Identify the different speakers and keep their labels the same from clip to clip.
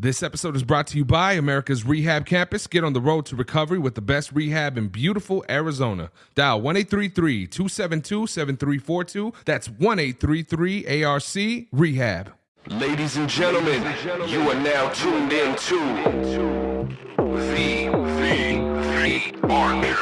Speaker 1: This episode is brought to you by America's Rehab Campus. Get on the road to recovery with the best rehab in beautiful Arizona. Dial 1-833-272-7342. That's 1-833-ARC-REHAB.
Speaker 2: Ladies and gentlemen, you are now tuned in to the Archer.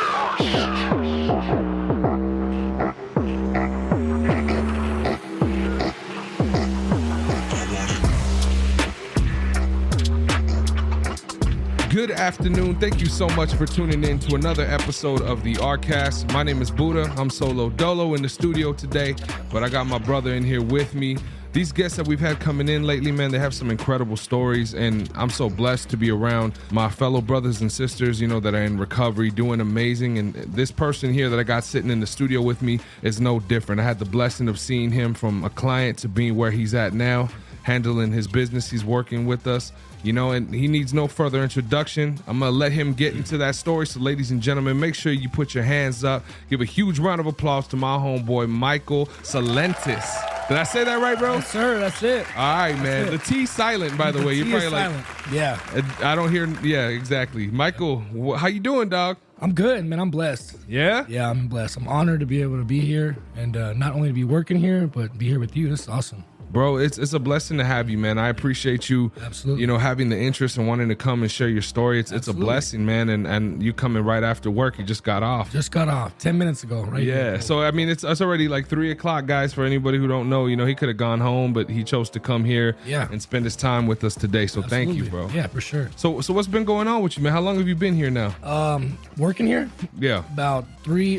Speaker 1: Good afternoon. Thank you so much for tuning in to another episode of the Arcast. My name is Buddha. I'm solo dolo in the studio today, but I got my brother in here with me. These guests that we've had coming in lately, man, they have some incredible stories, and I'm so blessed to be around my fellow brothers and sisters, that are in recovery, doing amazing. And this person here that I got sitting in the studio with me is no different. I had the blessing of seeing him from a client to being where he's at now, handling his business. He's working with us, and he needs no further introduction. I'm going to let him get into that story. So ladies and gentlemen, make sure you put your hands up. Give a huge round of applause to my homeboy, Michael Tselentis. Did I say that right, bro?
Speaker 3: Yes, sir. That's it.
Speaker 1: All right, man. The T silent, by the way. You're probably like,
Speaker 3: silent. Yeah.
Speaker 1: I don't hear. Yeah, exactly. Michael, how you doing, dog?
Speaker 3: I'm good, man. I'm blessed.
Speaker 1: Yeah?
Speaker 3: Yeah, I'm blessed. I'm honored to be able to be here and not only to be working here, but be here with you. This is awesome.
Speaker 1: Bro, it's a blessing to have you, man. I appreciate you,
Speaker 3: Absolutely.
Speaker 1: Having the interest and wanting to come and share your story. It's a blessing, man. And you coming right after work. You just got off.
Speaker 3: Just got off 10 minutes ago, right?
Speaker 1: Yeah.
Speaker 3: Here.
Speaker 1: So, I mean, it's already like 3 o'clock, guys, for anybody who don't know. He could have gone home, but he chose to come here and spend his time with us today. So Thank you, bro.
Speaker 3: Yeah, for sure.
Speaker 1: So what's been going on with you, man? How long have you been here now?
Speaker 3: Working here?
Speaker 1: Yeah.
Speaker 3: About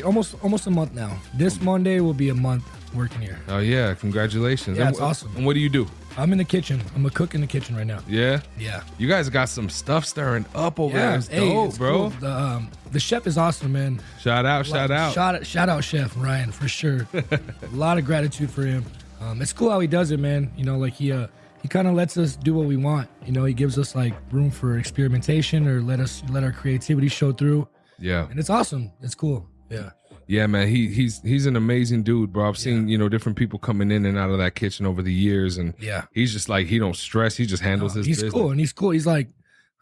Speaker 3: almost a month now. This Monday will be a month working here.
Speaker 1: Oh, yeah. Congratulations.
Speaker 3: Yeah, it's awesome.
Speaker 1: And what do you do?
Speaker 3: I'm in the kitchen. I'm a cook in the kitchen right now.
Speaker 1: Yeah?
Speaker 3: Yeah.
Speaker 1: You guys got some stuff stirring up over there. It's dope,
Speaker 3: it's
Speaker 1: bro.
Speaker 3: Cool. The chef is awesome, man.
Speaker 1: Shout out.
Speaker 3: Shout out Chef Ryan, for sure. A lot of gratitude for him. It's cool how he does it, man. He kind of lets us do what we want. He gives us like room for experimentation or let our creativity show through.
Speaker 1: Yeah.
Speaker 3: And it's awesome. It's cool. Yeah.
Speaker 1: Yeah, man, he's an amazing dude, bro. I've seen, different people coming in and out of that kitchen over the years, and he's just like, he don't stress. He just handles his business.
Speaker 3: He's cool. He's like,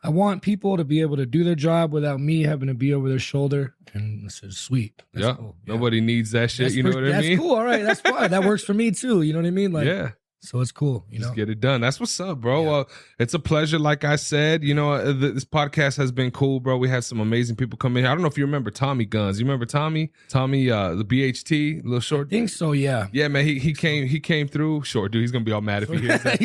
Speaker 3: I want people to be able to do their job without me having to be over their shoulder, and it's sweet. That's cool.
Speaker 1: Nobody needs that shit. What I mean?
Speaker 3: That's cool. All right, that's fine. That works for me too. You know what I mean? Like, yeah. So it's cool,
Speaker 1: Just get it done. That's what's up, bro. Well, it's a pleasure. Like I said, this podcast has been cool, bro. We had some amazing people come in here. I don't know if you remember Tommy Guns. You remember Tommy? Tommy, the BHT, little short.
Speaker 3: I think so, yeah.
Speaker 1: Yeah, man. He came through. Short dude. He's gonna be all mad if he hears that.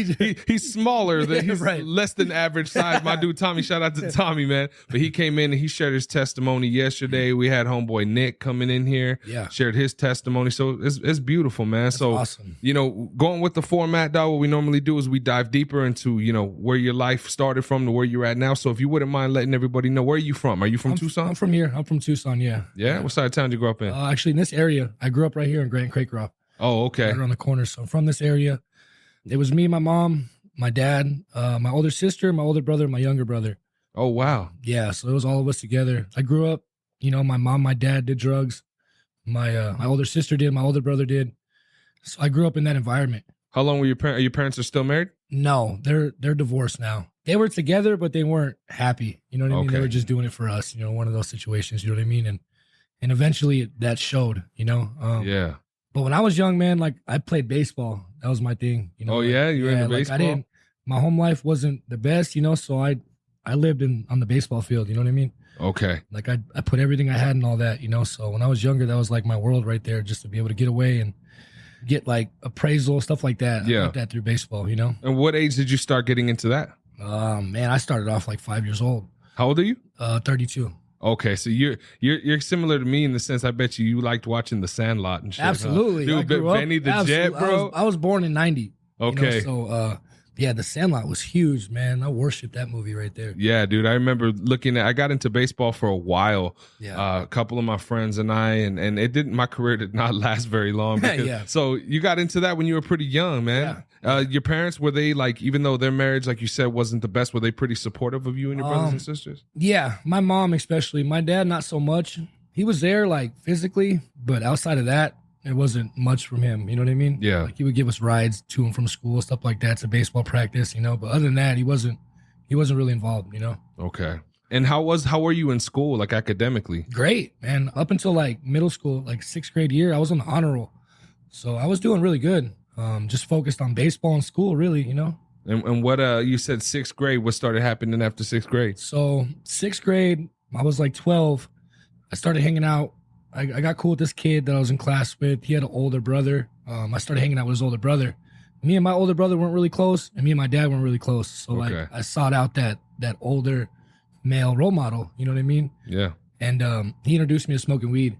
Speaker 1: He's smaller than he's less than average size. My dude Tommy. Shout out to Tommy, man. But he came in and he shared his testimony yesterday. We had homeboy Nick coming in here.
Speaker 3: Yeah.
Speaker 1: Shared his testimony. So it's beautiful, man.
Speaker 3: That's
Speaker 1: so
Speaker 3: awesome.
Speaker 1: Going with the format, dog, what we normally do is we dive deeper into, where your life started from to where you're at now. So if you wouldn't mind letting everybody know, where are you from? Are you from Tucson?
Speaker 3: I'm from here. I'm from Tucson, yeah.
Speaker 1: Yeah? What side of town did you grow up in?
Speaker 3: Actually, in this area. I grew up right here in Grand Craycroft.
Speaker 1: Oh, okay.
Speaker 3: Right around the corner. So I'm from this area. It was me, my mom, my dad, my older sister, my older brother, and my younger brother.
Speaker 1: Oh, wow.
Speaker 3: Yeah, so it was all of us together. I grew up, my mom, my dad did drugs. My older sister did, my older brother did. So I grew up in that environment.
Speaker 1: How long were your parents? Your parents are still married?
Speaker 3: No, they're divorced now. They were together, but they weren't happy. You know what I mean? They were just doing it for us. One of those situations. You know what I mean? And eventually that showed.
Speaker 1: Yeah.
Speaker 3: But when I was young, man, like I played baseball. That was my thing. You were into baseball. My home life wasn't the best. So I lived on the baseball field. You know what I mean?
Speaker 1: Okay.
Speaker 3: Like I put everything I had in all that. So when I was younger, that was like my world right there, just to be able to get away and get like appraisal, stuff like that.
Speaker 1: Yeah.
Speaker 3: I got that through baseball,
Speaker 1: And what age did you start getting into that?
Speaker 3: Man, I started off like 5 years old.
Speaker 1: How old are you?
Speaker 3: 32.
Speaker 1: Okay, so you're similar to me in the sense I bet you liked watching The Sandlot and shit.
Speaker 3: Absolutely.
Speaker 1: Huh? Dude, Benny the Jet, bro.
Speaker 3: I was born in 90.
Speaker 1: Okay.
Speaker 3: So yeah, The Sandlot was huge, man. I worshiped that movie right there.
Speaker 1: Yeah, dude. I remember I got into baseball for a while.
Speaker 3: Yeah.
Speaker 1: A couple of my friends and I, and my career did not last very long. Because,
Speaker 3: Yeah.
Speaker 1: So you got into that when you were pretty young, man.
Speaker 3: Yeah.
Speaker 1: Your parents, were they like, even though their marriage, like you said, wasn't the best, were they pretty supportive of you and your brothers and sisters?
Speaker 3: Yeah, my mom especially. My dad, not so much. He was there like physically, but outside of that, there wasn't much from him. You know what I mean?
Speaker 1: Yeah.
Speaker 3: Like he would give us rides to and from school, stuff like that, to baseball practice, But other than that, he wasn't he wasn't really involved, you know?
Speaker 1: Okay. And how were you in school, like academically?
Speaker 3: Great, man. Up until like middle school, like 6th grade year, I was on the honor roll. So I was doing really good. Just focused on baseball in school, really, you know?
Speaker 1: And what, you said 6th grade, what started happening after 6th grade?
Speaker 3: So 6th grade, I was like 12. I started hanging out. I got cool with this kid that I was in class with. He had an older brother. I started hanging out with his older brother. Me and my older brother weren't really close, and me and my dad weren't really close. So like I sought out that older male role model, you know what I mean?
Speaker 1: Yeah.
Speaker 3: And he introduced me to smoking weed,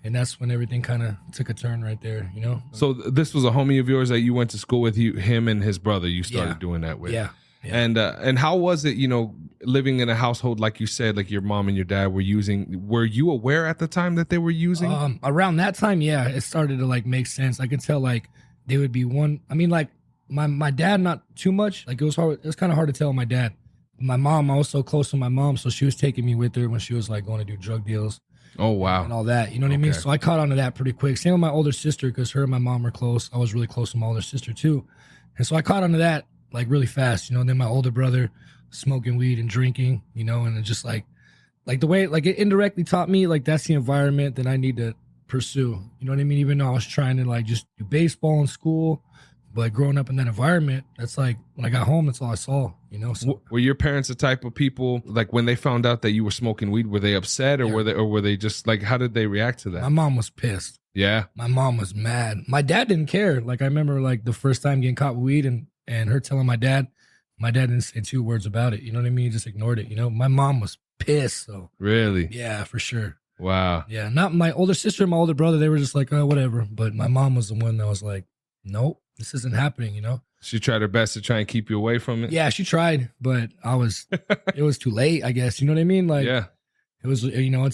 Speaker 3: and that's when everything kind of took a turn right there, you know?
Speaker 1: So this was a homie of yours that you went to school with, him and his brother, you started doing that with.
Speaker 3: Yeah.
Speaker 1: And how was it, you know, living in a household, like you said, like your mom and your dad were using, were you aware at the time that they were using?
Speaker 3: Around that time, yeah, it started to like make sense. I could tell like they would be like my dad, not too much. Like it was kind of hard to tell my dad. My mom, I was so close to my mom, so she was taking me with her when she was like going to do drug deals.
Speaker 1: Oh, wow.
Speaker 3: And all that, you know what I mean? So I caught on to that pretty quick. Same with my older sister, because her and my mom were close. I was really close to my older sister too. And so I caught on to that like really fast, you know. And then my older brother smoking weed and drinking, you know, and it just like the way, like it indirectly taught me like that's the environment that I need to pursue. You know what I mean? Even though I was trying to like just do baseball in school, but growing up in that environment, that's like when I got home, that's all I saw, you know. So
Speaker 1: were your parents the type of people, like when they found out that you were smoking weed, were they upset or were they just like, how did they react to that?
Speaker 3: My mom was pissed.
Speaker 1: Yeah.
Speaker 3: My mom was mad. My dad didn't care. Like I remember like the first time getting caught with weed and her telling my dad didn't say 2 words about it. You know what I mean? He just ignored it. You know, my mom was pissed. So
Speaker 1: really?
Speaker 3: Yeah, for sure.
Speaker 1: Wow.
Speaker 3: Yeah. Not my older sister and my older brother. They were just like, oh, whatever. But my mom was the one that was like, nope, this isn't happening, you know?
Speaker 1: She tried her best to try and keep you away from it?
Speaker 3: Yeah, she tried, but it was too late, I guess. You know what I mean? Like,
Speaker 1: yeah. It
Speaker 3: was, you know,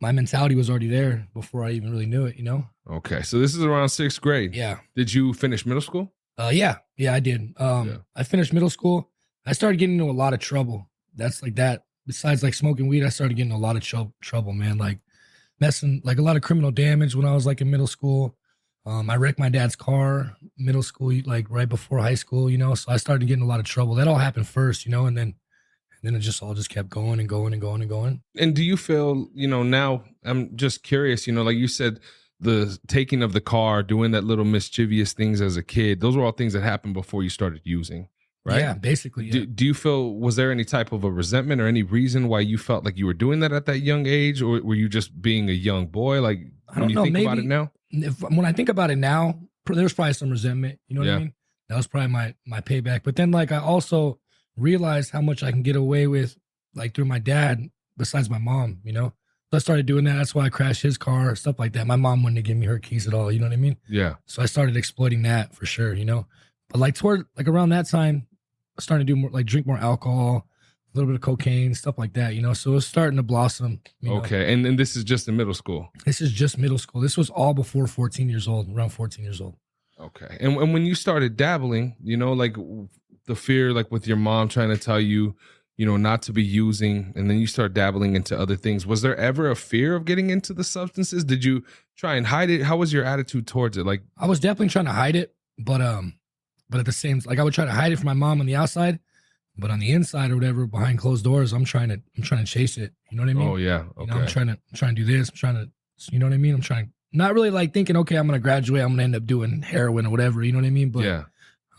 Speaker 3: my mentality was already there before I even really knew it, you know?
Speaker 1: Okay. So this is around 6th grade.
Speaker 3: Yeah.
Speaker 1: Did you finish middle school?
Speaker 3: Yeah, I did. I finished middle school. I started getting into a lot of trouble. That's like that. Besides like smoking weed, I started getting a lot of trouble, man. Like messing, like a lot of criminal damage when I was like in middle school. I wrecked my dad's car, middle school, like right before high school, you know. So I started getting a lot of trouble. That all happened first, you know, and then it just all kept going and going and going and going.
Speaker 1: And do you feel, you know, now I'm just curious, you know, like you said, the taking of the car, doing that little mischievous things as a kid, those were all things that happened before you started using, right?
Speaker 3: Yeah, basically. Yeah.
Speaker 1: Do you feel, was there any type of a resentment or any reason why you felt like you were doing that at that young age? Or were you just being a young boy? Like, when you think about it now?
Speaker 3: When I think about it now, there's probably some resentment. You know what I mean? That was probably my payback. But then like I also realized how much I can get away with like through my dad besides my mom, you know? So I started doing that. That's why I crashed his car, stuff like that. My mom wouldn't give me her keys at all. You know what I mean?
Speaker 1: Yeah.
Speaker 3: So I started exploiting that for sure, you know? But like around that time, I started to do more, like drink more alcohol, a little bit of cocaine, stuff like that, you know? So it was starting to blossom.
Speaker 1: Okay. And this is just in middle school?
Speaker 3: This is just middle school. This was all before 14 years old, around 14 years old.
Speaker 1: Okay. And when you started dabbling, you know, like the fear, like with your mom trying to tell you, you know, not to be using, and then you start dabbling into other things. Was there ever a fear of getting into the substances? Did you try and hide it? How was your attitude towards it? Like,
Speaker 3: I was definitely trying to hide it, but at the same, like I would try to hide it from my mom on the outside, but on the inside or whatever, behind closed doors, I'm trying to chase it. You know what I mean?
Speaker 1: Oh yeah. Okay.
Speaker 3: You know, I'm trying to do this. I'm trying to, you know what I mean? I'm trying, not really like thinking, okay, I'm going to graduate. I'm going to end up doing heroin or whatever. You know what I mean? But yeah,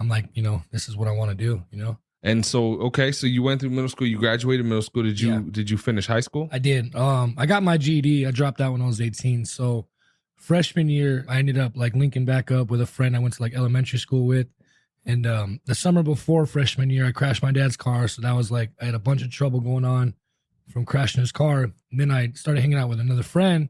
Speaker 3: I'm like, you know, this is what I want to do, you know?
Speaker 1: And so, okay, so you went through middle school, you graduated middle school. Did you finish high school?
Speaker 3: I did. I got my GED. I dropped out when I was 18. So freshman year, I ended up like linking back up with a friend I went to like elementary school with. And the summer before freshman year, I crashed my dad's car. So that was like, I had a bunch of trouble going on from crashing his car. And then I started hanging out with another friend.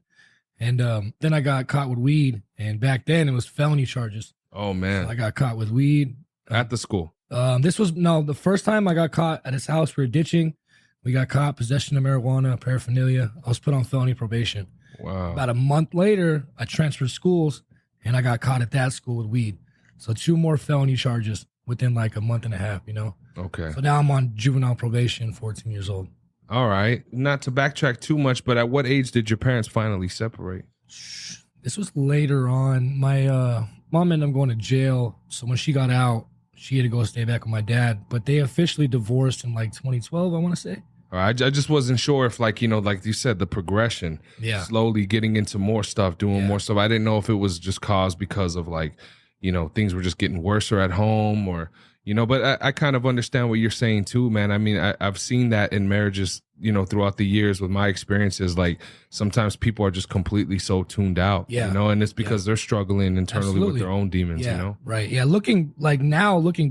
Speaker 3: And then I got caught with weed. And back then it was felony charges.
Speaker 1: Oh, man.
Speaker 3: So I got caught with weed.
Speaker 1: At the school?
Speaker 3: The first time I got caught at his house, we were ditching. We got caught, possession of marijuana, paraphernalia. I was put on felony probation.
Speaker 1: Wow.
Speaker 3: About a month later, I transferred schools, and I got caught at that school with weed. So 2 more felony charges within like a month and a half, you know?
Speaker 1: Okay.
Speaker 3: So now I'm on juvenile probation, 14 years old.
Speaker 1: All right. Not to backtrack too much, but at what age did your parents finally separate?
Speaker 3: This was later on. My mom ended up going to jail. So when she got out, she had to go stay back with my dad. But they officially divorced in like 2012, I want to say.
Speaker 1: All right, I just wasn't sure if, like, like you said, the progression, slowly getting into more stuff, doing more stuff. I didn't know if it was just caused because of, like, things were just getting worse at home, or, but I kind of understand what you're saying too, man. I mean, I've seen that in marriages, throughout the years with my experiences. Like, sometimes people are just completely so tuned out, and it's because they're struggling internally with their own demons,
Speaker 3: Right. Yeah. Looking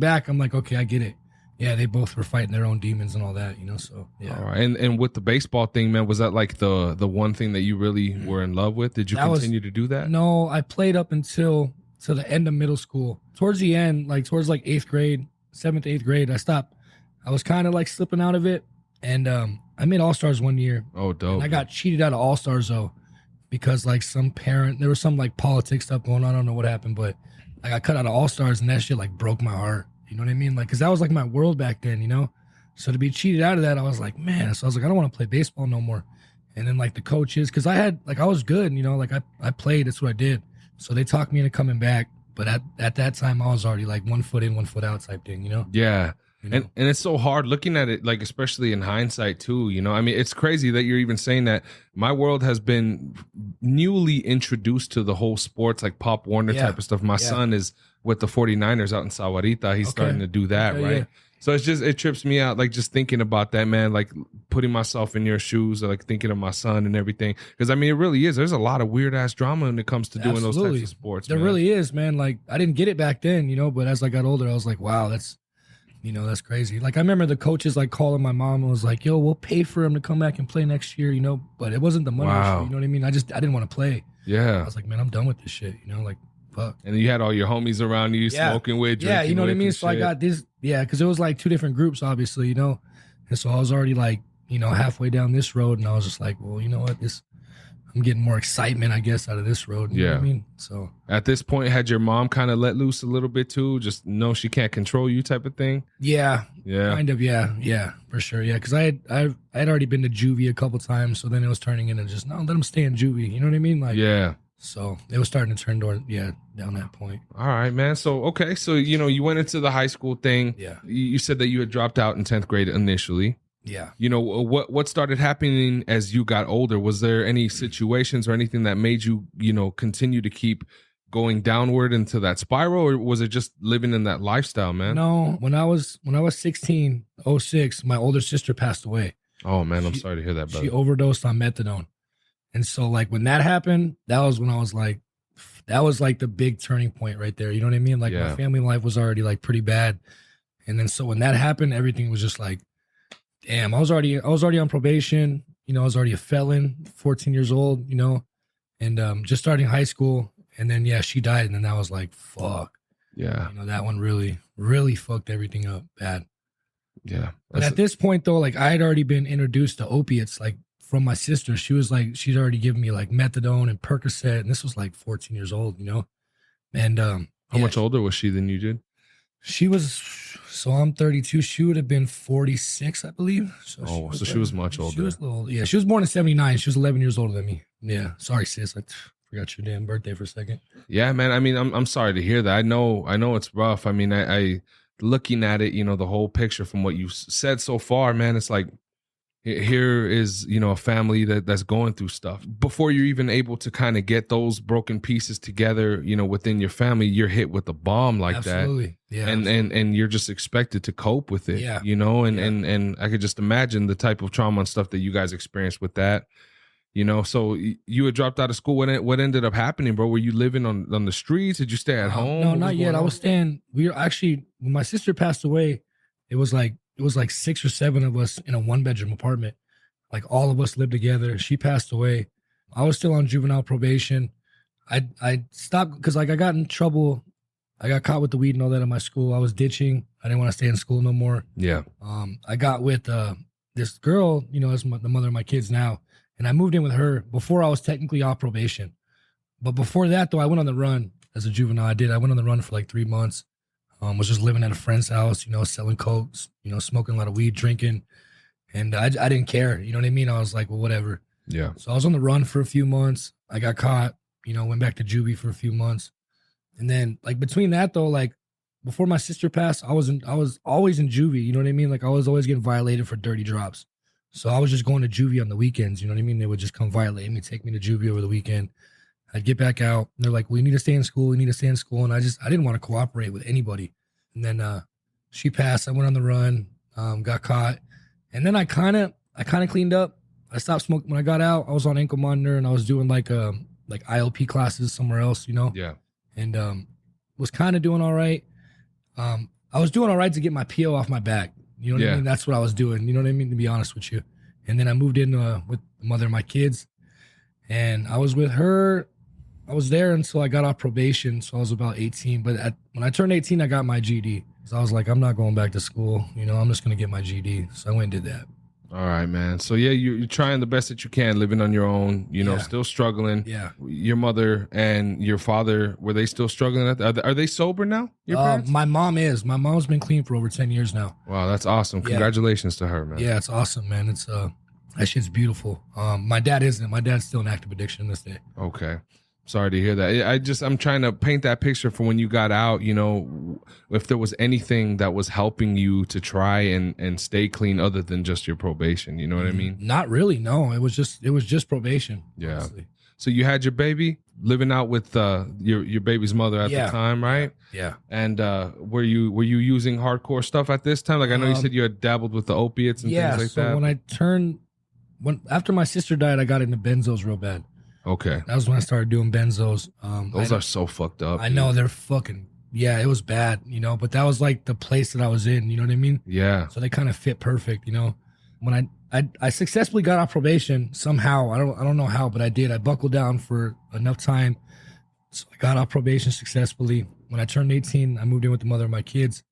Speaker 3: back, I'm like, okay, I get it. Yeah, they both were fighting their own demons and all that, so yeah. All right.
Speaker 1: And with the baseball thing, man, was that like the one thing that you really were in love with? Did you continue to do that?
Speaker 3: No, I played up until the end of middle school. Towards the end, like towards like 8th grade, 7th, 8th grade, I stopped. I was kind of like slipping out of it. And I made All-Stars one year.
Speaker 1: Oh, dope.
Speaker 3: And I got cheated out of All-Stars though, because like there was some like politics stuff going on. I don't know what happened, but I got cut out of All-Stars, and that shit like broke my heart. You know what I mean? Like, cause that was like my world back then, So to be cheated out of that, I was like, man. So I was like, I don't want to play baseball no more. And then like the coaches, cause I was good, like I played, that's what I did. So they talked me into coming back. But at that time, I was already like 1 foot in, 1 foot out type thing,
Speaker 1: Yeah. And it's so hard looking at it, like, especially in hindsight too, I mean, it's crazy that you're even saying that. My world has been newly introduced to the whole sports, like Pop Warner type of stuff. My son is with the 49ers out in Sahuarita. He's starting to do that, right? Yeah. So it trips me out, like, just thinking about that, man, like putting myself in your shoes, or like thinking of my son and everything. Because I mean, it really is. There's a lot of weird ass drama when it comes to doing those types of sports.
Speaker 3: There really is, man. Like, I didn't get it back then, but as I got older, I was like, wow, that's crazy. Like, I remember the coaches like calling my mom and was like, yo, we'll pay for him to come back and play next year, but it wasn't the money issue, you know what I mean? I didn't want to play.
Speaker 1: Yeah.
Speaker 3: I was like, man, I'm done with this shit, like, fuck.
Speaker 1: And you had all your homies around you, smoking with, drinking.
Speaker 3: Yeah, you know what I mean? So
Speaker 1: shit.
Speaker 3: I got this, because it was like 2 different groups, obviously, and so I was already like, halfway down this road, and I was just like, well, you know what, I'm getting more excitement, I guess, out of this road. You know what I mean? So
Speaker 1: at this point, had your mom kind of let loose a little bit too? Just know she can't control you type of thing?
Speaker 3: Yeah. Kind of, yeah, for sure. Yeah, because I had already been to juvie a couple times, so then it was turning into just, no, let him stay in juvie. You know what I mean? Like, yeah. So it was starting to turn down that point.
Speaker 1: All right, man. So, okay. So, you went into the high school thing.
Speaker 3: Yeah.
Speaker 1: You said that you had dropped out in 10th grade initially.
Speaker 3: Yeah.
Speaker 1: What started happening as you got older? Was there any situations or anything that made you, continue to keep going downward into that spiral, or was it just living in that lifestyle, man?
Speaker 3: No, when I was 16, 06, my older sister passed away.
Speaker 1: Oh man, I'm sorry to hear that, brother.
Speaker 3: She overdosed on methadone. And so like when that happened, that was when I was like, that was like the big turning point right there. You know what I mean? Like my family life was already like pretty bad. And then so when that happened, everything was just like, damn, I was already on probation. I was already a felon, 14 years old, and just starting high school. And then, she died. And then that was like, fuck.
Speaker 1: Yeah.
Speaker 3: That one really, really fucked everything up bad.
Speaker 1: Yeah.
Speaker 3: But at this point, though, like I had already been introduced to opiates, like from my sister. She was like, she'd already given me like methadone and Percocet. And this was like 14 years old, And
Speaker 1: how much older was she than you did?
Speaker 3: She was, so I'm 32. She would have been 46, I believe. So
Speaker 1: she was much older.
Speaker 3: She was a little, she was born in 79. She was 11 years older than me. Yeah. Sorry, sis. I forgot your damn birthday for a second.
Speaker 1: Yeah, man. I mean, I'm sorry to hear that. I know it's rough. I mean, I looking at it, the whole picture from what you said so far, man, it's like, here is, a family that's going through stuff. Before you're even able to kind of get those broken pieces together, within your family, you're hit with a bomb like
Speaker 3: absolutely.
Speaker 1: that.
Speaker 3: Yeah.
Speaker 1: And you're just expected to cope with it.
Speaker 3: Yeah.
Speaker 1: And I could just imagine the type of trauma and stuff that you guys experienced with that. So you had dropped out of school. What ended up happening, bro? Were you living on the streets? Did you stay at home?
Speaker 3: No, not yet. I was staying. We were actually, when my sister passed away, it was like 6 or 7 of us in a 1-bedroom apartment. Like all of us lived together. She passed away. I was still on juvenile probation. I stopped because like I got in trouble. I got caught with the weed and all that in my school. I was ditching. I didn't want to stay in school no more.
Speaker 1: Yeah.
Speaker 3: I got with this girl, that's the mother of my kids now. And I moved in with her before I was technically off probation. But before that, though, I went on the run as a juvenile. I went on the run for like 3 months. Was just living at a friend's house, selling cokes, smoking a lot of weed, drinking. And I didn't care. You know what I mean? I was like, well, whatever.
Speaker 1: Yeah.
Speaker 3: So I was on the run for a few months. I got caught, went back to juvie for a few months. And then like between that, though, like before my sister passed, I was always in juvie. You know what I mean? Like I was always getting violated for dirty drops. So I was just going to juvie on the weekends. You know what I mean? They would just come violate me, take me to juvie over the weekend. I'd get back out. And they're like, we need to stay in school. We need to stay in school. And I didn't want to cooperate with anybody. And then she passed. I went on the run, got caught. And then I kind of cleaned up. I stopped smoking. When I got out, I was on ankle monitor and I was doing like ILP classes somewhere else, you know?
Speaker 1: Yeah.
Speaker 3: And was kind of doing all right. I was doing all right to get my PO off my back. You know what I mean? That's what I was doing. You know what I mean? To be honest with you. And then I moved in with the mother of my kids. And I was with her. I was there until I got off probation. So I was about 18. But when I turned 18, I got my GED. So I was like, I'm not going back to school. You know, I'm just going to get my GED. So I went and did that.
Speaker 1: All right, man. So yeah, you're trying the best that you can, living on your own, you know, still struggling.
Speaker 3: Yeah.
Speaker 1: Your mother and your father, were they still struggling? Are they sober now, your parents?
Speaker 3: My mom is. My mom's been clean for over 10 years now.
Speaker 1: Wow, that's awesome. Congratulations to her, man.
Speaker 3: Yeah, it's awesome, man. It's that shit's beautiful. My dad isn't. My dad's still in active addiction this day.
Speaker 1: Okay. Sorry to hear that. I'm trying to paint that picture for when you got out, you know, if there was anything that was helping you to try and stay clean other than just your probation. You know what I mean?
Speaker 3: Not really. No, it was just probation.
Speaker 1: Yeah.
Speaker 3: Honestly.
Speaker 1: So you had your baby living out with your baby's mother at the time, right?
Speaker 3: Yeah.
Speaker 1: And were you using hardcore stuff at this time? Like I know you said you had dabbled with the opiates and things like that.
Speaker 3: So after my sister died, I got into benzos real bad.
Speaker 1: Okay.
Speaker 3: That was when I started doing benzos.
Speaker 1: Those are so fucked up.
Speaker 3: I know, they're fucking, it was bad, you know, but that was like the place that I was in, you know what I mean?
Speaker 1: Yeah.
Speaker 3: So they kind of fit perfect, you know? When I successfully got off probation somehow, I don't know how, but I did. I buckled down for enough time. So I got off probation successfully. When I turned 18, I moved in with the mother of my kids.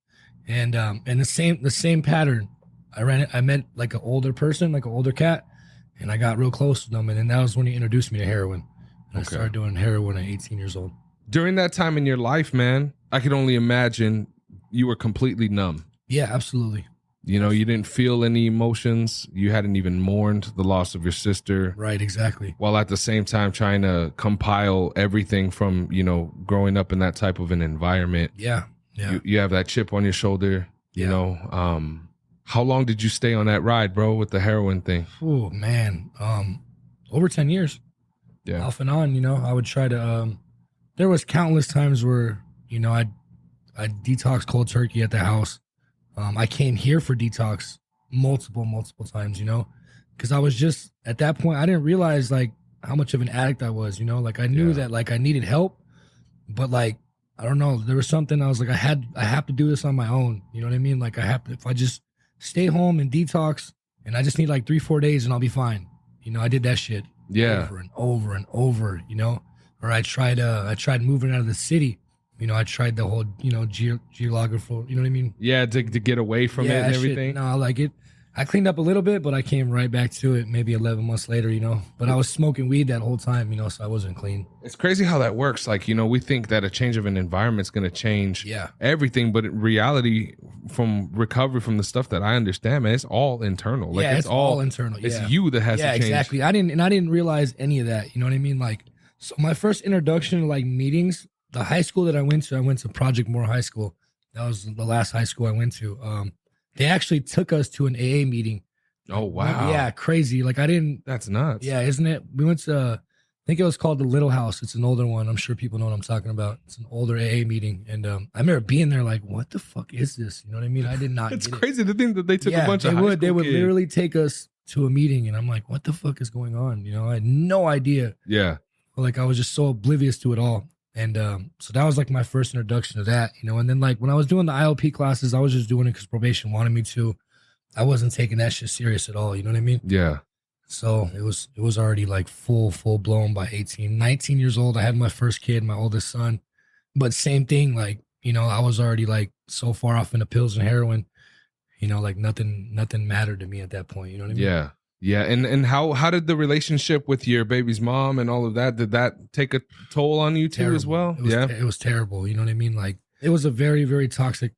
Speaker 3: And the same pattern. I met like an older person, like an older cat. And I got real close with him, and then that was when he introduced me to heroin. And I started doing heroin at 18 years old.
Speaker 1: During that time in your life, man, I could only imagine you were completely numb.
Speaker 3: Yeah, absolutely.
Speaker 1: You know, you didn't feel any emotions. You hadn't even mourned the loss of your sister.
Speaker 3: Right, exactly.
Speaker 1: While at the same time trying to compile everything from, you know, growing up in that type of an environment.
Speaker 3: Yeah.
Speaker 1: You have that chip on your shoulder, you know. How long did you stay on that ride, bro, with the heroin thing?
Speaker 3: Oh, man. Over 10 years.
Speaker 1: Yeah.
Speaker 3: Off and on, you know. I would try to, there was countless times where, you know, I'd detox cold turkey at the house. I came here for detox multiple times, you know, because I was just, at that point, I didn't realize, like, how much of an addict I was, you know. Like, I knew that, like, I needed help, but, like, I don't know. There was something I was like, I have to do this on my own. You know what I mean? Like, I have to, if I just stay home and detox, and I just need like 3-4 days and I'll be fine. You know, I did that shit over and over and over, you know. Or I tried moving out of the city. You know, I tried the whole, you know, geographical, you know what I mean?
Speaker 1: Yeah, to get away from it and everything.
Speaker 3: No, like it. I cleaned up a little bit, but I came right back to it maybe 11 months later, you know. But I was smoking weed that whole time, you know, so I wasn't clean.
Speaker 1: It's crazy how that works. Like, you know, we think that a change of an environment is going to change everything, but in reality, from recovery from the stuff that I understand, man, it's all internal. Like,
Speaker 3: it's all internal.
Speaker 1: It's you that has to change.
Speaker 3: Yeah, exactly. I didn't realize any of that. You know what I mean? Like, so my first introduction to like meetings, the high school that I went to Project Moore High School. That was the last high school I went to. They actually took us to an AA meeting.
Speaker 1: Oh, wow.
Speaker 3: Yeah, crazy. Like,
Speaker 1: That's nuts.
Speaker 3: Yeah, isn't it? We went to, I think it was called the Little House. It's an older one. I'm sure people know what I'm talking about. It's an older AA meeting. And I remember being there like, what the fuck is this? You know what I mean? I did not
Speaker 1: It's crazy to think that they took a bunch of high school
Speaker 3: They would
Speaker 1: kids.
Speaker 3: literally take us to a meeting. And I'm like, what the fuck is going on? You know, I had no idea.
Speaker 1: Yeah.
Speaker 3: Like, I was just so oblivious to it all. And so that was like my first introduction to that, you know. And then like when I was doing the ILP classes, I was just doing it because probation wanted me to. I wasn't taking that shit serious at all. You know what I mean?
Speaker 1: Yeah.
Speaker 3: So it was already like full blown by 19 years old. I had my first kid, my oldest son. But same thing, like, you know, I was already like so far off into pills and heroin, you know, like nothing mattered to me at that point. You know what I mean?
Speaker 1: Yeah. Yeah. And how did the relationship with your baby's mom and all of that, did that take a toll on you too as well?
Speaker 3: It was terrible. You know what I mean? Like, it was a very, very toxic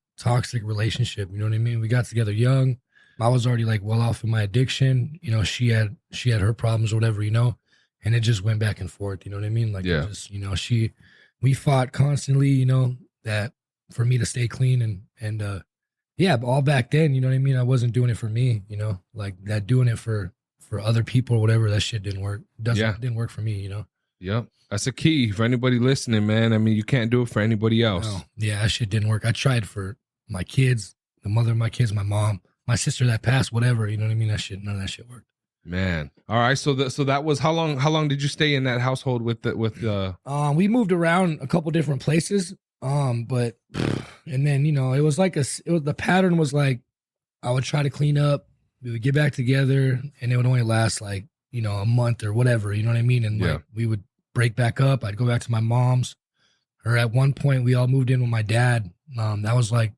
Speaker 3: relationship. You know what I mean? We got together young. I was already like well off in my addiction. You know, she had her problems or whatever, you know, and it just went back and forth. You know what I mean? Like, it just, you know, we fought constantly, you know, that for me to stay clean and yeah, but all back then, you know what I mean? I wasn't doing it for me, you know, like that doing it for other people or whatever, that shit didn't work. Didn't work for me, you know?
Speaker 1: Yep. That's a key for anybody listening, man. I mean, you can't do it for anybody else.
Speaker 3: No. Yeah, that shit didn't work. I tried for my kids, the mother of my kids, my mom, my sister that passed, whatever, you know what I mean? None of that shit worked.
Speaker 1: Man. All right. So that was how long did you stay in that household with
Speaker 3: we moved around a couple different places. But and then, you know, the pattern was like I would try to clean up, we would get back together, and it would only last like, you know, a month or whatever, you know what I mean? And like we would break back up. I'd go back to my mom's, or at one point we all moved in with my dad. That was like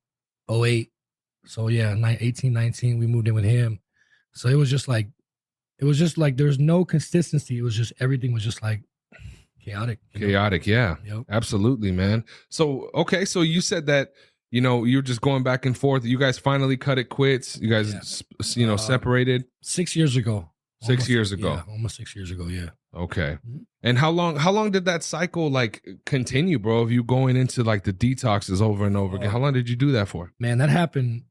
Speaker 3: 2008. So yeah, 18, 19, we moved in with him. So it was just like there's no consistency. It was just, everything was just like chaotic.
Speaker 1: Yeah.
Speaker 3: Yep.
Speaker 1: Absolutely, man. So, okay. So you said that, you know, you're just going back and forth. You guys finally cut it quits. You guys, separated
Speaker 3: 6 years ago.
Speaker 1: 6 years ago.
Speaker 3: Yeah, almost 6 years ago. Yeah.
Speaker 1: Okay. And how long did that cycle like continue, bro? Of you going into like the detoxes over and over again? How long did you do that for?
Speaker 3: Man, that happened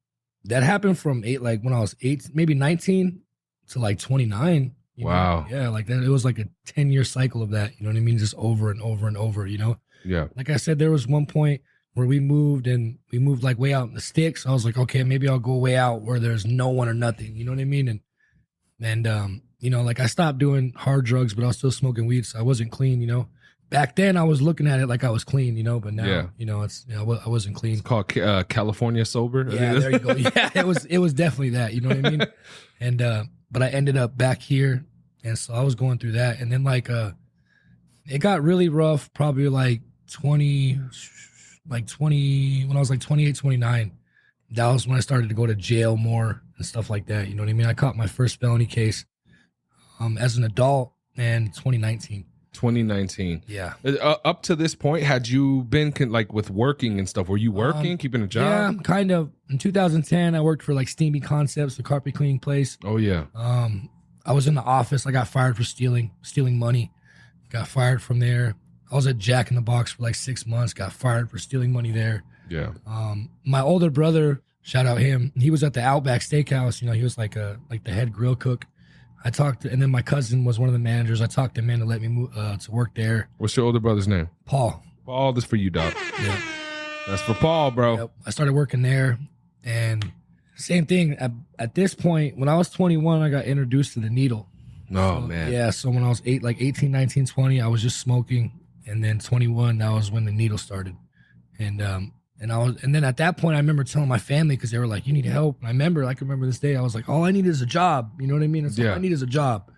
Speaker 3: from when I was 8, maybe 19 to like 29.
Speaker 1: Wow.
Speaker 3: Know? Yeah, like that. It was like a 10-year cycle of that. You know what I mean? Just over and over and over, you know?
Speaker 1: Yeah.
Speaker 3: Like I said, there was one point where we moved like way out in the sticks. I was like, okay, maybe I'll go way out where there's no one or nothing. You know what I mean? And you know, like I stopped doing hard drugs, but I was still smoking weed, so I wasn't clean, you know? Back then I was looking at it like I was clean, you know, but now, you know, I wasn't clean.
Speaker 1: It's called California sober.
Speaker 3: Yeah, there you go. Yeah, it was definitely that, you know what I mean? And but I ended up back here, and so I was going through that, and then like it got really rough probably like 20 when I was like 28, 29. That was when I started to go to jail more and stuff like that, you know what I mean? I caught my first felony case as an adult in 2019.
Speaker 1: 2019.
Speaker 3: Yeah.
Speaker 1: Up to this point, had you been like with working and stuff? Were you working, keeping a job?
Speaker 3: Yeah, kind of. In 2010, I worked for like Steamy Concepts, the carpet cleaning place.
Speaker 1: Oh yeah.
Speaker 3: I was in the office. I got fired for stealing money. Got fired from there. I was at Jack in the Box for like 6 months. Got fired for stealing money there.
Speaker 1: Yeah.
Speaker 3: My older brother, shout out him. He was at the Outback Steakhouse. You know, he was like the head grill cook. And then my cousin was one of the managers. I talked him in to let me move to work there.
Speaker 1: What's your older brother's name?
Speaker 3: Paul.
Speaker 1: Paul, this for you, dog.
Speaker 3: Yeah.
Speaker 1: That's for Paul, bro.
Speaker 3: Yep. I started working there, and same thing. At this point, when I was 21, I got introduced to the needle.
Speaker 1: Oh, man.
Speaker 3: Yeah, so when I was 18, 19, 20, I was just smoking, and then 21, that was when the needle started. And then at that point, I remember telling my family, because they were like, "You need help." And I can remember this day. I was like, "All I need is a job." You know what I mean? All I need is a job.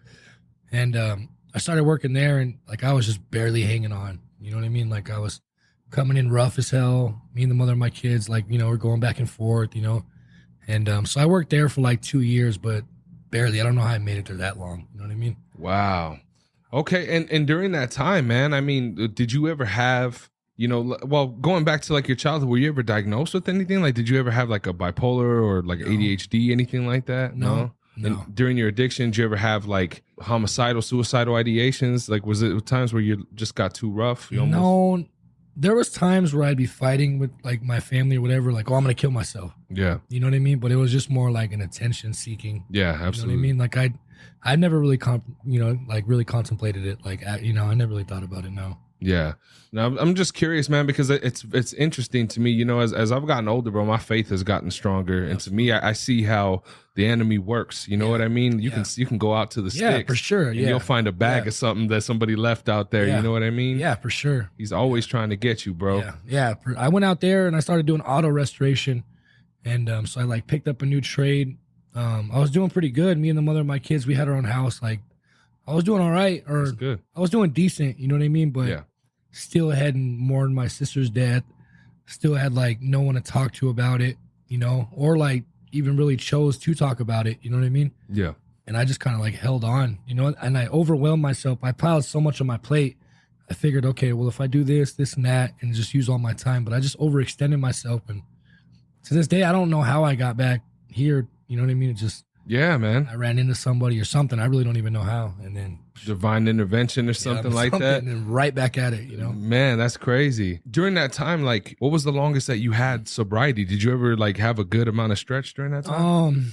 Speaker 3: And I started working there, and like I was just barely hanging on. You know what I mean? Like I was coming in rough as hell. Me and the mother of my kids, like, you know, we're going back and forth. You know, and so I worked there for like 2 years, but barely. I don't know how I made it there that long. You know what I mean?
Speaker 1: Wow. Okay. And during that time, man, I mean, did you ever have, you know, well, going back to like your childhood, were you ever diagnosed with anything? Like, did you ever have like a bipolar or like ADHD, anything like that?
Speaker 3: No.
Speaker 1: And during your addiction, did you ever have like homicidal, suicidal ideations? Like, was it times where you just got too rough?
Speaker 3: No, there was times where I'd be fighting with like my family or whatever, like, "Oh, I'm going to kill myself."
Speaker 1: Yeah.
Speaker 3: You know what I mean? But it was just more like an attention seeking.
Speaker 1: Yeah, absolutely.
Speaker 3: You know what I mean? Like I never really, really contemplated it. Like, you know, I never really thought about it. No.
Speaker 1: Yeah. Now I'm just curious, man, because it's interesting to me, you know, as I've gotten older, bro, my faith has gotten stronger. And to me, I see how the enemy works. You know what I mean? You can go out to the sticks.
Speaker 3: Yeah, for sure.
Speaker 1: And you'll find a bag of something that somebody left out there. You know what I mean?
Speaker 3: Yeah, for sure.
Speaker 1: He's always trying to get you, bro.
Speaker 3: Yeah. I went out there and I started doing auto restoration. And so I like picked up a new trade. I was doing pretty good. Me and the mother of my kids, we had our own house. Like I was doing all right, or
Speaker 1: that's good.
Speaker 3: I was doing decent. You know what I mean? But still hadn't mourned my sister's death. Still had like no one to talk to about it, you know, or like even really chose to talk about it. You know what I mean?
Speaker 1: Yeah.
Speaker 3: And I just kind of like held on, you know, and I overwhelmed myself. I piled so much on my plate. I figured, okay, well, if I do this and that, and just use all my time, but I just overextended myself. And to this day, I don't know how I got back here. You know what I mean? It just,
Speaker 1: Yeah, man.
Speaker 3: I ran into somebody or something. I really don't even know how. And then
Speaker 1: Divine intervention or something like that.
Speaker 3: And then right back at it,
Speaker 1: Man, that's crazy. During that time, like, what was the longest that you had sobriety? Did you ever like have a good amount of stretch during that time?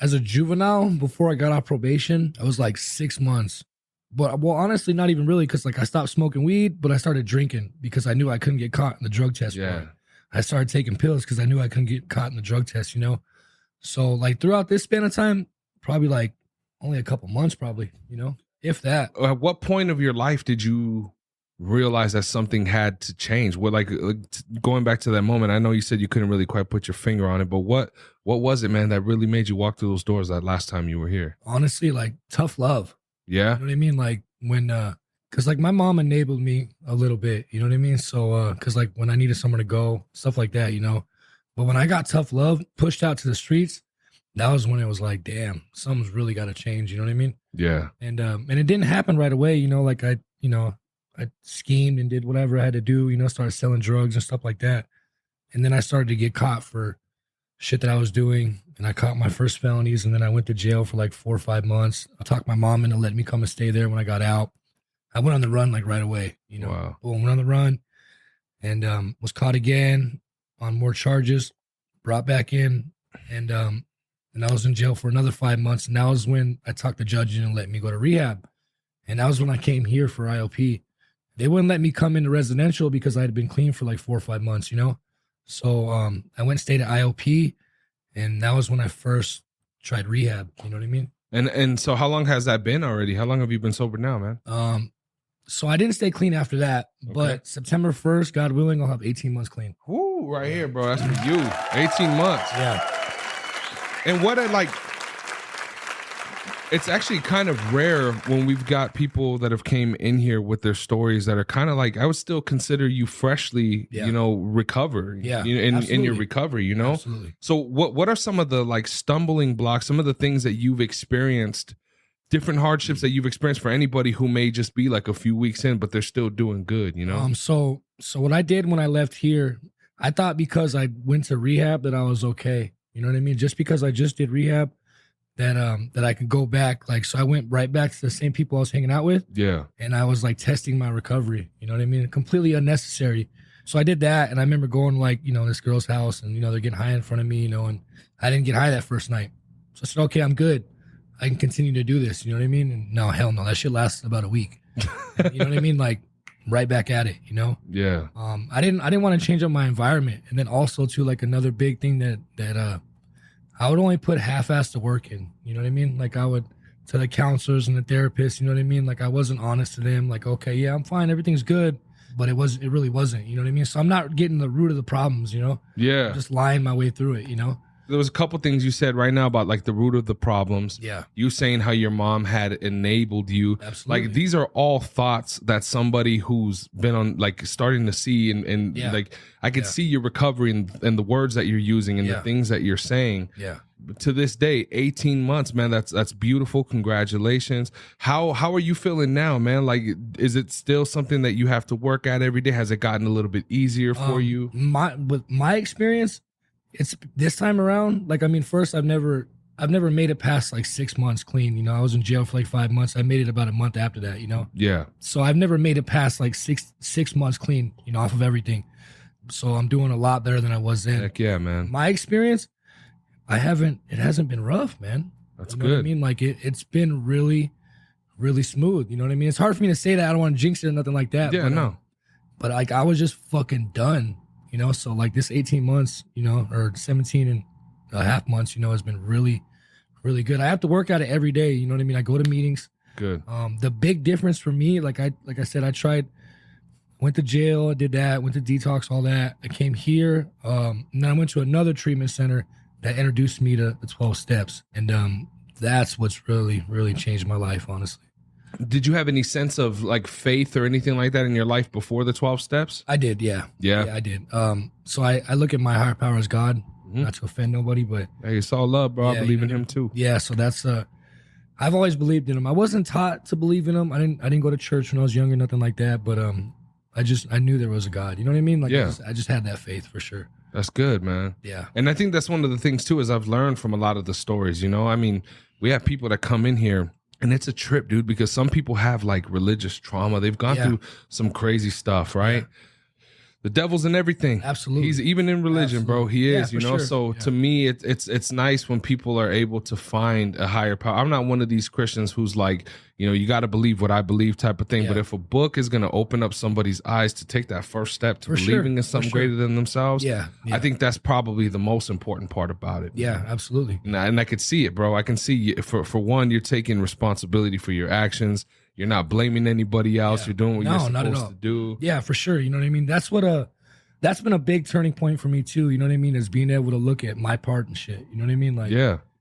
Speaker 3: As a juvenile, before I got off probation, I was like 6 months. But well, honestly, not even really, because like I stopped smoking weed, but I started drinking because I knew I couldn't get caught in the drug test.
Speaker 1: Yeah.
Speaker 3: I started taking pills because I knew I couldn't get caught in the drug test, So like throughout this span of time, probably like only a couple months, probably, if that.
Speaker 1: At what point of your life did you realize that something had to change? What, like going back to that moment, I know you said you couldn't really quite put your finger on it, but what was it, man, that really made you walk through those doors that last time you were here?
Speaker 3: Honestly, like tough love.
Speaker 1: Yeah.
Speaker 3: You know what I mean? Like when, cause like my mom enabled me a little bit, you know what I mean? So, cause like when I needed somewhere to go, stuff like that, but when I got tough love pushed out to the streets, that was when it was like, damn, something's really got to change. You know what I mean?
Speaker 1: Yeah.
Speaker 3: And it didn't happen right away. Like I schemed and did whatever I had to do, started selling drugs and stuff like that. And then I started to get caught for shit that I was doing. And I caught my first felonies. And then I went to jail for like 4 or 5 months. I talked my mom into letting me come and stay there when I got out. I went on the run like right away,
Speaker 1: Wow.
Speaker 3: Boom, went on the run and was caught again on more charges, brought back in. And I was in jail for another 5 months. And that was when I talked the judge in and let me go to rehab. And that was when I came here for IOP. They wouldn't let me come into residential because I had been clean for like 4 or 5 months, So I went and stayed at IOP, and that was when I first tried rehab. You know what I mean?
Speaker 1: And so how long has that been already? How long have you been sober now, man?
Speaker 3: So I didn't stay clean after that, but September 1st, God willing, I'll have 18 months clean.
Speaker 1: Woo, right here, bro. That's for you. 18 months.
Speaker 3: Yeah.
Speaker 1: And what I like, it's actually kind of rare when we've got people that have came in here with their stories that are kind of like, I would still consider you freshly, recovered.
Speaker 3: Yeah,
Speaker 1: in your recovery,
Speaker 3: Absolutely.
Speaker 1: So what are some of the like stumbling blocks, some of the things that you've experienced, different hardships that you've experienced for anybody who may just be like a few weeks in, but they're still doing good,
Speaker 3: So what I did when I left here, I thought because I went to rehab that I was okay. You know what I mean? Just because I just did rehab, that I could go back. Like, so I went right back to the same people I was hanging out with.
Speaker 1: Yeah.
Speaker 3: And I was like testing my recovery. You know what I mean? Completely unnecessary. So I did that. And I remember going like, this girl's house and, they're getting high in front of me, and I didn't get high that first night. So I said, okay, I'm good. I can continue to do this. You know what I mean? And no, hell no. That shit lasted about a week. And, you know what I mean? Like right back at it,
Speaker 1: Yeah.
Speaker 3: I didn't want to change up my environment. And then also too, like another big thing that I would only put half-assed to work in, you know what I mean? Like I would, to the counselors and the therapists, you know what I mean? Like I wasn't honest to them, like, okay, yeah, I'm fine, everything's good, but it really wasn't, you know what I mean? So I'm not getting the root of the problems,
Speaker 1: Yeah.
Speaker 3: I'm just lying my way through it,
Speaker 1: There was a couple things you said right now about like the root of the problems.
Speaker 3: Yeah.
Speaker 1: You saying how your mom had enabled you.
Speaker 3: Absolutely.
Speaker 1: Like these are all thoughts that somebody who's been on like starting to see and like I could see your recovery and the words that you're using and the things that you're saying.
Speaker 3: Yeah.
Speaker 1: To this day, 18 months, man, that's beautiful. Congratulations. How are you feeling now, man? Like, is it still something that you have to work at every day? Has it gotten a little bit easier for you?
Speaker 3: With my experience, it's this time around, like, I mean, first I've never made it past like 6 months clean. I was in jail for like 5 months. I made it about a month after that,
Speaker 1: Yeah.
Speaker 3: So I've never made it past like six months clean, off of everything. So I'm doing a lot better than I was then.
Speaker 1: Heck yeah, man.
Speaker 3: My experience, it hasn't been rough, man.
Speaker 1: That's
Speaker 3: you know
Speaker 1: good.
Speaker 3: What I mean? Like it's been really, really smooth. You know what I mean? It's hard for me to say that. I don't want to jinx it or nothing like that.
Speaker 1: Yeah, no.
Speaker 3: But like I was just fucking done. So like this 18 months, or 17 and a half months, has been really, really good. I have to work at it every day. You know what I mean? I go to meetings.
Speaker 1: Good.
Speaker 3: The big difference for me, like I said, went to jail, I did that, went to detox, all that. I came here, and then I went to another treatment center that introduced me to the 12 steps. And that's what's really, really changed my life, honestly.
Speaker 1: Did you have any sense of like faith or anything like that in your life before the 12 steps?
Speaker 3: I did, yeah.
Speaker 1: Yeah,
Speaker 3: I did. So I look at my higher power as God, not to offend nobody, but
Speaker 1: hey, it's all love, bro. I believe in him too.
Speaker 3: Yeah, so that's I've always believed in him. I wasn't taught to believe in him. I didn't go to church when I was younger, nothing like that. But I knew there was a God. You know what I mean? Like I just had that faith for sure.
Speaker 1: That's good, man.
Speaker 3: Yeah.
Speaker 1: And I think that's one of the things too, is I've learned from a lot of the stories, you know, I mean, we have people that come in here and it's a trip, dude, because some people have like religious trauma. They've gone through some crazy stuff, right?
Speaker 3: Yeah.
Speaker 1: The devil's in everything.
Speaker 3: Absolutely.
Speaker 1: He's even in religion, bro. He is, you know.
Speaker 3: Sure.
Speaker 1: So to me, it's nice when people are able to find a higher power. I'm not one of these Christians who's like, you know, you got to believe what I believe type of thing.
Speaker 3: Yeah.
Speaker 1: But if a book is going to open up somebody's eyes to take that first step to believing in something greater than themselves, I think that's probably the most important part about it.
Speaker 3: Yeah, absolutely.
Speaker 1: And I could see it, bro. I can see for one, you're taking responsibility for your actions. You're not blaming anybody else.
Speaker 3: Yeah.
Speaker 1: You're doing what you're supposed to do.
Speaker 3: Yeah, for sure. You know what I mean? That's been a big turning point for me too. You know what I mean? Is being able to look at my part and shit. You know what I mean? Like,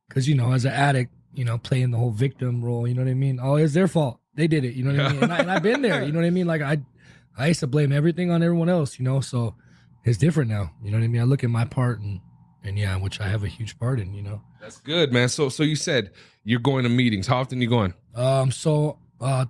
Speaker 3: because, you know, as an addict, you know, playing the whole victim role, you know what I mean? Oh, it's their fault. They did it. You know what I mean? And I've been there. You know what I mean? Like I used to blame everything on everyone else, you know? So it's different now. You know what I mean? I look at my part and yeah, which I have a huge part in, you know?
Speaker 1: That's good, man. So you said you're going to meetings. How often are you going?
Speaker 3: So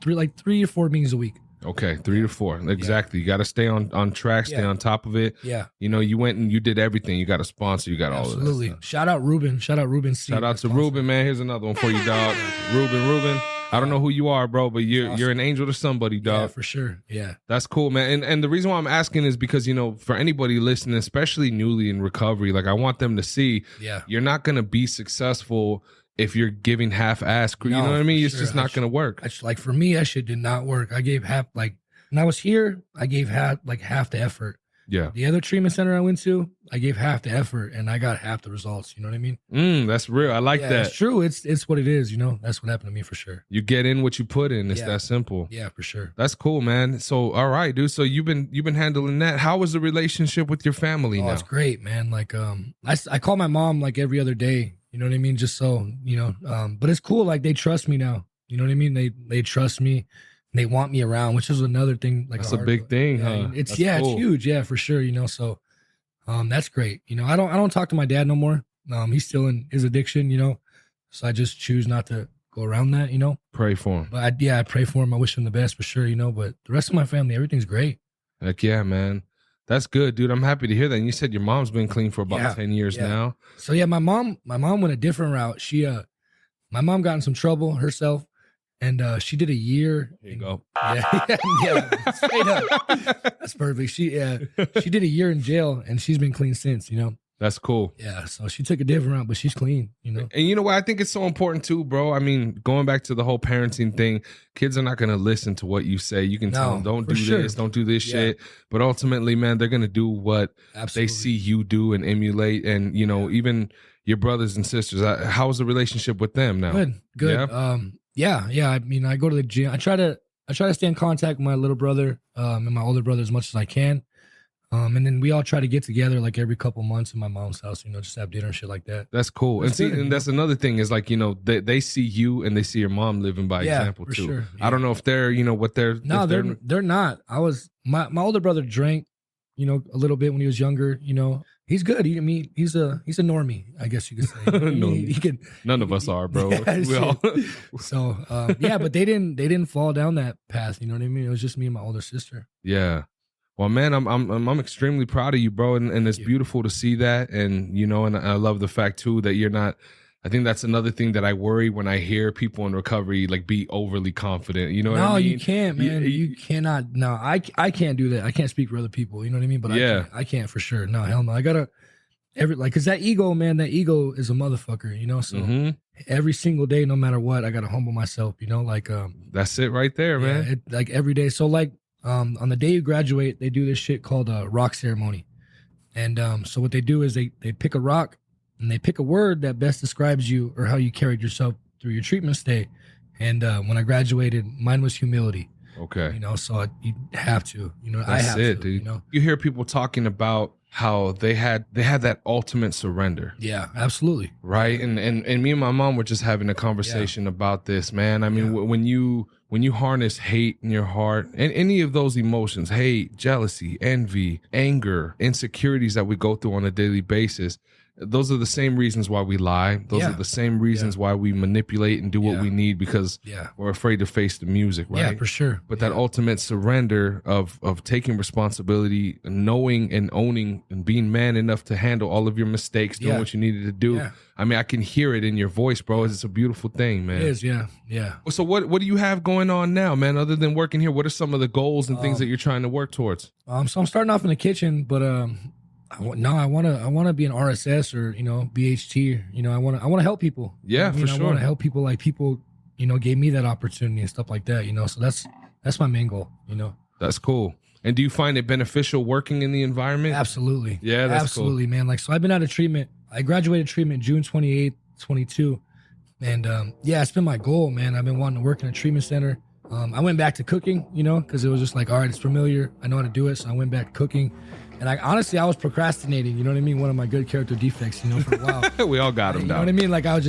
Speaker 3: 3 or 4 meetings a week.
Speaker 1: Okay, 3 to 4. Exactly. You got to stay on track, stay on top of it.
Speaker 3: Yeah.
Speaker 1: You know, you went and you did everything. You got a sponsor. You got all of that.
Speaker 3: Absolutely. Shout out Ruben. Shout out Ruben.
Speaker 1: Shout out to Ruben, man. Here's another one for you, dog. Ruben. I don't know who you are, bro, but you're an angel to somebody, dog.
Speaker 3: Yeah, for sure. Yeah.
Speaker 1: That's cool, man. And the reason why I'm asking is because, you know, for anybody listening, especially newly in recovery, like I want them to see you're not going to be successul if you're giving half-ass. You know what I mean? It's just not going to work.
Speaker 3: Like for me, that shit did not work. I gave half, like when I was here, I gave half the effort.
Speaker 1: Yeah.
Speaker 3: The other treatment center I went to, I gave half the effort and I got half the results. You know what I mean?
Speaker 1: That's real. I like that.
Speaker 3: It's true. It's what it is. You know, that's what happened to me for sure.
Speaker 1: You get in what you put in. It's that simple.
Speaker 3: Yeah, for sure.
Speaker 1: That's cool, man. So, all right, dude. So you've been handling that. How is the relationship with your family now?
Speaker 3: It's great, man. Like, I call my mom like every other day. You know what I mean? Just so, you know, but it's cool. Like they trust me now. You know what I mean? They trust me. They want me around, which is another thing. Like
Speaker 1: that's a big thing, huh?
Speaker 3: It's
Speaker 1: that's
Speaker 3: cool. It's huge, for sure. You know, so that's great. You know, I don't talk to my dad no more. He's still in his addiction. You know, so I just choose not to go around that. You know,
Speaker 1: pray for him.
Speaker 3: But I pray for him. I wish him the best for sure. You know, but the rest of my family, everything's great.
Speaker 1: Heck yeah, man. That's good, dude. I'm happy to hear that. And you said your mom's been clean for about 10 years now.
Speaker 3: So yeah, my mom went a different route. My mom got in some trouble herself. And she did a year.
Speaker 1: Here you go.
Speaker 3: Yeah, straight up. That's perfect. She did a year in jail, and she's been clean since. You know.
Speaker 1: That's cool.
Speaker 3: Yeah, so she took a different route, but she's clean. You know.
Speaker 1: And you know what? I think it's so important too, bro. I mean, going back to the whole parenting thing, kids are not going to listen to what you say. You can tell them, don't do this, don't do this shit. But ultimately, man, they're going to do what they see you do and emulate. And you know, even your brothers and sisters. How's the relationship with them now?
Speaker 3: Good.
Speaker 1: Yeah?
Speaker 3: Yeah. I mean, I go to the gym. I try to stay in contact with my little brother and my older brother as much as I can. And then we all try to get together like every couple months in my mom's house, you know, just have dinner and shit like that.
Speaker 1: That's cool. And that's another thing is like, you know, they see you and they see your mom living by example too.
Speaker 3: Sure. Yeah.
Speaker 1: I don't know if they're, you know, what they're.
Speaker 3: No, they're not. My older brother drank, you know, a little bit when he was younger, you know. He's good. He's a normie, I guess you could say.
Speaker 1: None of us are, bro.
Speaker 3: So but they didn't fall down that path. You know what I mean? It was just me and my older sister.
Speaker 1: Yeah. Well, man, I'm extremely proud of you, bro, and it's beautiful to see that, and you know, and I love the fact too that you're not. I think that's another thing that I worry when I hear people in recovery like be overly confident. You know what I mean? No,
Speaker 3: you can't, man. You cannot. No, I can't do that. I can't speak for other people. You know what I mean? But I can't for sure. No, hell no. I gotta because that ego, man. That ego is a motherfucker. You know. So every single day, no matter what, I gotta humble myself. You know, like
Speaker 1: that's it right there, man.
Speaker 3: Like every day. So like on the day you graduate, they do this shit called a rock ceremony, and so what they do is they pick a rock. And they pick a word that best describes you or how you carried yourself through your treatment stay. And when I graduated, mine was humility.
Speaker 1: Okay.
Speaker 3: You know, so you have to. You know,
Speaker 1: that's
Speaker 3: I have
Speaker 1: it,
Speaker 3: to,
Speaker 1: dude.
Speaker 3: You know?
Speaker 1: You hear people talking about how they had that ultimate surrender.
Speaker 3: Yeah, absolutely.
Speaker 1: Right. And me and my mom were just having a conversation about this, man. I mean, when you harness hate in your heart and any of those emotions, hate, jealousy, envy, anger, insecurities that we go through on a daily basis, those are the same reasons why we lie. Those are the same reasons why we manipulate and do what we need, because we're afraid to face the music, right?
Speaker 3: Yeah, for sure.
Speaker 1: But that ultimate surrender of taking responsibility, knowing and owning and being man enough to handle all of your mistakes, doing what you needed to do. Yeah. I mean, I can hear it in your voice, bro. It's a beautiful thing, man.
Speaker 3: It is, yeah.
Speaker 1: So what do you have going on now, man? Other than working here, what are some of the goals and things that you're trying to work towards?
Speaker 3: So I'm starting off in the kitchen, but I want to be an RSS or BHT. I want to help people.
Speaker 1: Yeah, for sure.
Speaker 3: I want to help people, like people gave me that opportunity and stuff like that. So that's my main goal.
Speaker 1: That's cool. And do you find it beneficial working in the environment?
Speaker 3: Absolutely.
Speaker 1: Yeah, that's
Speaker 3: absolutely,
Speaker 1: cool.
Speaker 3: Man. Like, so I've been out of treatment. I graduated treatment June 28th, 22. And it's been my goal, man. I've been wanting to work in a treatment center. I went back to cooking, because it was just like, all right, it's familiar. I know how to do it. So I went back to cooking. And I was procrastinating, you know what I mean? One of my good character defects, for a while.
Speaker 1: We all got them,
Speaker 3: you know what I mean? Like I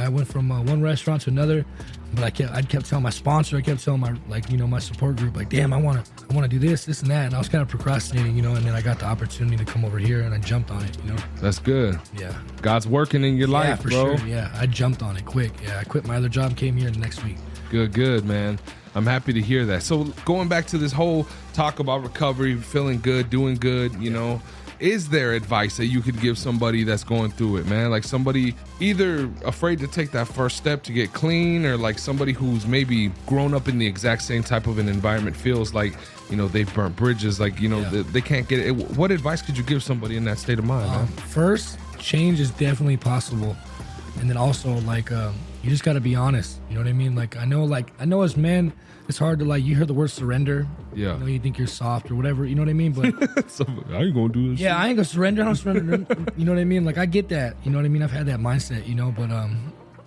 Speaker 3: went from one restaurant to another, but I kept telling my sponsor, I kept telling my support group, like, damn, I want to do this and that. And I was kind of procrastinating, and then I got the opportunity to come over here and I jumped on it,
Speaker 1: That's good.
Speaker 3: Yeah.
Speaker 1: God's working in your life,
Speaker 3: for
Speaker 1: bro.
Speaker 3: Sure. Yeah. I jumped on it quick. Yeah. I quit my other job, came here the next week.
Speaker 1: Good, man. I'm happy to hear that. So going back to this whole talk about recovery, feeling good, doing good, is there advice that you could give somebody that's going through it, man? Like somebody either afraid to take that first step to get clean, or like somebody who's maybe grown up in the exact same type of an environment, feels like, they've burnt bridges, like, they can't get it. What advice could you give somebody in that state of mind, man?
Speaker 3: First, change is definitely possible. And then also, like, you just got to be honest. You know what I mean? Like, I know as men, it's hard to, you hear the word surrender.
Speaker 1: Yeah.
Speaker 3: You think you're soft or whatever. You know what I mean? But
Speaker 1: so, I ain't going to do this.
Speaker 3: Yeah, I ain't going to surrender. I don't surrender. You know what I mean? Like, I get that. You know what I mean? I've had that mindset, but,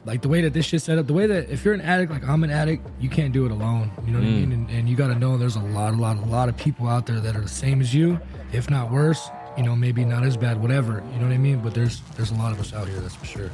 Speaker 3: like, the way that this shit's set up, the way that if you're an addict, like I'm an addict, you can't do it alone. You know what I mean? And you got to know there's a lot of people out there that are the same as you, if not worse. Maybe not as bad, whatever. You know what I mean? But there's a lot of us out here, that's for sure.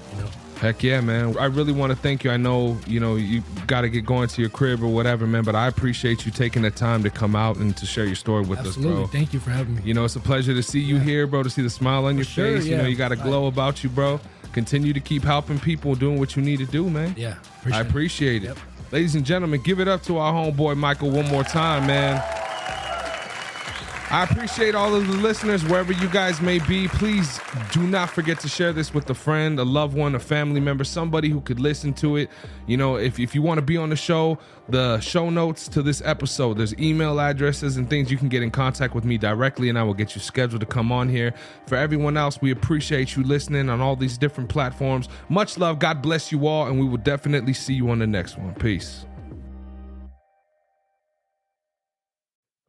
Speaker 1: Heck yeah, man. I really want to thank you. I know, you got to get going to your crib or whatever, man, but I appreciate you taking the time to come out and to share your story with us, bro.
Speaker 3: Thank you for having me.
Speaker 1: It's a pleasure to see you here, bro, to see the smile on your face. You got a glow about you, bro. Continue to keep helping people, doing what you need to do, man.
Speaker 3: Yeah.
Speaker 1: I appreciate it. Yep. Ladies and gentlemen, give it up to our homeboy, Michael, one more time, man. I appreciate all of the listeners, wherever you guys may be. Please do not forget to share this with a friend, a loved one, a family member, somebody who could listen to it. If you want to be on the show, the show notes to this episode, there's email addresses and things you can get in contact with me directly, and I will get you scheduled to come on here. For everyone else, we appreciate you listening on all these different platforms. Much love. God bless you all, and we will definitely see you on the next one. Peace.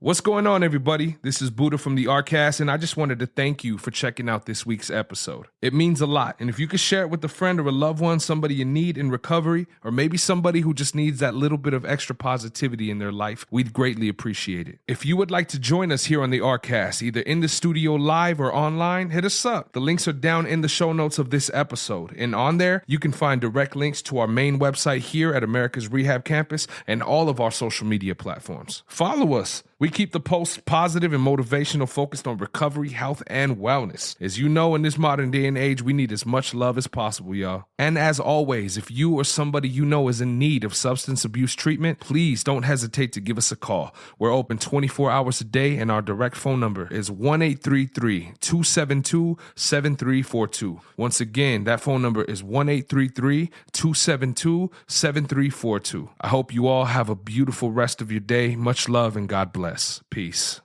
Speaker 1: What's going on, everybody? This is Buddha from the Arcast, and I just wanted to thank you for checking out this week's episode. It means a lot, and if you could share it with a friend or a loved one, somebody in need in recovery, or maybe somebody who just needs that little bit of extra positivity in their life, we'd greatly appreciate it. If you would like to join us here on the Arcast, either in the studio live or online, hit us up. The links are down in the show notes of this episode, and on there, you can find direct links to our main website here at Americas Rehab Campus and all of our social media platforms. Follow us. We keep the posts positive and motivational, focused on recovery, health, and wellness. As you know, in this modern day and age, we need as much love as possible, y'all. And as always, if you or somebody you know is in need of substance abuse treatment, please don't hesitate to give us a call. We're open 24 hours a day, and our direct phone number is 1-833-272-7342. Once again, that phone number is 1-833-272-7342. I hope you all have a beautiful rest of your day. Much love and God bless. Peace.